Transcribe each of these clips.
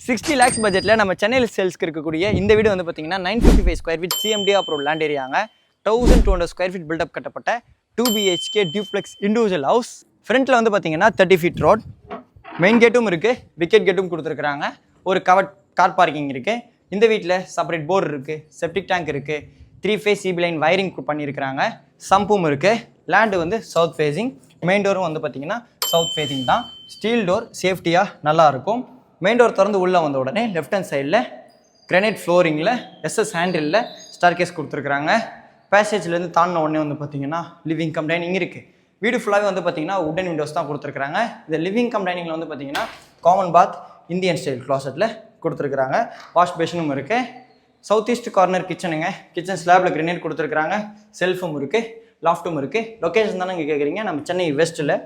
60 lakhs பட்ஜெட்டில் நம்ம சென்னையில் சேல்ஸ்க்கு இருக்கக்கூடிய இந்த வீடு வந்து பார்த்தீங்கன்னா 955 ஸ்கொயர் ஃபீட் சிஎம்டி அப்புறம் லேண்ட் ஏரியாங்க 1200 ஸ்கொயர் ஃபீட் பில்டப் கட்டப்பட்ட 2 BHK டியூப்ளெக்ஸ் இண்டிவிஜுவல் ஹவுஸ். ஃப்ரண்ட்டில் வந்து பார்த்தீங்கன்னா 30 ஃபீட் ரோட், மெயின் கேட்டும் இருக்குது, விக்கெட் கேட்டும் கொடுத்துருக்குறாங்க. ஒரு கார் பார்க்கிங் இருக்குது. இந்த வீட்டில் செப்பரேட் போர் இருக்குது, செப்டிக் டேங்க் இருக்குது, 3 ஃபேஸ் சிபி லைன் வயரிங் பண்ணியிருக்கிறாங்க. சம்பும் இருக்குது. லேண்டு வந்து சவுத் ஃபேஸிங், மெயின் டோரும் வந்து பார்த்தீங்கன்னா சவுத் ஃபேஸிங் தான். ஸ்டீல் டோர் சேஃப்டியாக நல்லாயிருக்கும். மெயின் டோர் திறந்து உள்ளே வந்த உடனே லெஃப்ட் ஹேண்ட் சைடில் கிரானைட் ஃப்ளோரிங்கில் SS ஹேண்டிலில் ஸ்டார் கேஸ் கொடுத்துருக்குறாங்க. பேசேஜ்லேருந்து தாண்டின உடனே வந்து பார்த்தீங்கன்னா லிவிங் கம் டைனிங் இருக்குது. வீடு ஃபுல்லாகவே வந்து பார்த்தீங்கன்னா உட்டன் விண்டோஸ் தான் கொடுத்துருக்குறாங்க. இந்த லிவிங் கம் டைனிங்கில் வந்து பார்த்தீங்கன்னா காமன் பாத் இந்தியன் ஸ்டைல் க்ளாசெட்டில் கொடுத்துருக்குறாங்க. வாஷ் பேஷனும் இருக்குது. சவுத் ஈஸ்ட் கார்னர் கிச்சனுங்க. கிச்சன் ஸ்லாபில் கிரானைட் கொடுத்துருக்குறாங்க. செல்ஃபும் இருக்குது, லாஃப்ட்டும் இருக்குது. லொக்கேஷன் தானே இங்கே கேட்குறீங்க. நம்ம சென்னை வெஸ்ட்டில்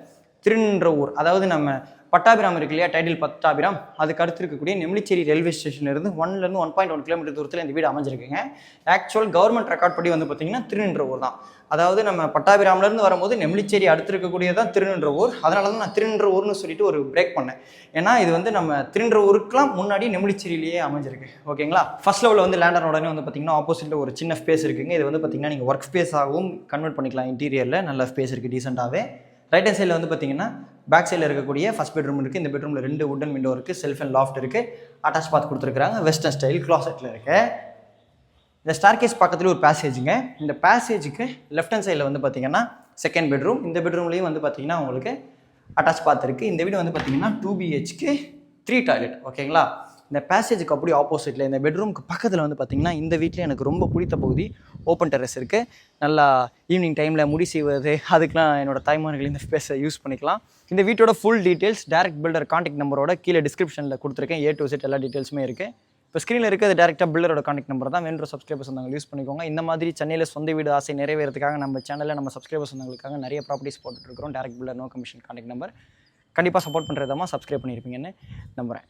திருநின்றவூர், அதாவது நம்ம பட்டாபிராம் இருக்கு இல்லையா, டைட்டில் பட்டாபிராம், அதுக்கு அடுத்து இருக்கக்கூடிய நெம்லிச்சேரி ரயில்வே ஸ்டேஷன்லேருந்து 1.1 கிலோமீட்டர் தூரத்தில் இந்த வீடு அமைஞ்சிருக்குங்க. ஆக்சுவல் கவர்மெண்ட் ரெக்கார்ட் படி வந்து பார்த்தீங்கன்னா திருநின்றவூர் தான். அதாவது நம்ம பட்டாபிராம்லேருந்து வரும்போது நெம்லிச்சேரி அடுத்து இருக்கக்கூடியதான் திருநின்றவூர். அதனால தான் நான் திருநின்றவூர்னு சொல்லிட்டு ஒரு பிரேக் பண்ணேன். ஏன்னா இது வந்து நம்ம திருநின்றவூருக்குலாம் முன்னாடி நெம்லிச்சேரியிலேயே அமைஞ்சிருக்கு. ஓகேங்களா. ஃபர்ஸ்ட் லெவலில் வந்து லேண்டர் உடனே வந்து பார்த்தீங்கன்னா ஆப்போசிட்டில் ஒரு சின்ன ஸ்பேஸ் இருக்குங்க. இது வந்து பார்த்தீங்கன்னா நீங்கள் ஒர்க் ஸ்பேஸாகவும் கன்வெர்ட் பண்ணிக்கலாம். இன்டீரியரில் நல்ல ஸ்பேஸ் இருக்குது டீசெண்டாகவே. ரைட் ஹேண்ட் சைடில் வந்து பார்த்தீங்கன்னா பேக் சைடில் இருக்கக்கூடிய ஃபஸ்ட் பெட்ரூம் இருக்குது. இந்த பெட்ரூமில் 2 வுட்டன் விண்டோ இருக்குது, செல்ஃப் அண்ட் லாஃப்ட் இருக்குது, அட்டாச் பாத் கொடுத்துருக்காங்க, வெஸ்டர்ன் ஸ்டைல் க்ளாசெட்டில் இருக்குது. இந்த ஸ்டார் கேஸ் பக்கத்தில் ஒரு பேசேஜுங்க. இந்த பேசேஜுக்கு லெஃப்ட் ஹேண்ட் சைடில் வந்து பார்த்தீங்கன்னா செகண்ட் பெட்ரூம். இந்த பெட்ரூம்லேயும் வந்து பார்த்தீங்கன்னா உங்களுக்கு அட்டாச் பாத் இருக்குது. இந்த வீடு வந்து பார்த்தீங்கன்னா 2 BHK 3 டாய்லெட். ஓகேங்களா. இந்த பேசேஜுக்கு அப்படி ஆப்போசிட்டில் இந்த பெட்ரூமுக்கு பக்கத்தில் வந்து பார்த்தீங்கன்னா இந்த வீட்டில் எனக்கு ரொம்ப பிடித்த பகுதி ஓப்பன் டெரஸ் இருக்குது. நல்லா ஈவினிங் டைமில் முடி செய்வது அதுக்கெலாம் என்னோடய தாய்மார்கள் இந்த ஸ்பேஸை யூஸ் பண்ணிக்கலாம். இந்த வீட்டோட full details direct builder contact நம்பரோட கீழே டிஸ்கிரிப்ஷனில் கொடுத்துருக்கேன். A to Z எல்லா டீட்டெயில்ஸுமே இருக்குது. இப்போ ஸ்க்ரீனில் இருக்கிறது டேரெக்டாக பில்டரோட கான்டாக்ட் நம்பர் தான். வேணுற சப்ஸ்கிரைபர்ஸ் வந்தவங்க யூஸ் பண்ணிக்கோங்க. இந்த மாதிரி சென்னையில் சொந்த வீடு ஆசை நிறைவேறதுக்காக நம்ம சேனலில் நம்ம சப்ஸ்கிரைபர்ஸ் வந்தவங்களுக்காக நிறைய ப்ராப்பர்ட்டிஸ் போட்டுட்ருக்கிறோம். Direct builder, no commission contact number. கண்டிப்பாக சப்போர்ட் பண்ணுறதமா சப்ஸ்கிரைப் பண்ணியிருப்பீங்கன்னு நம்புகிறேன்.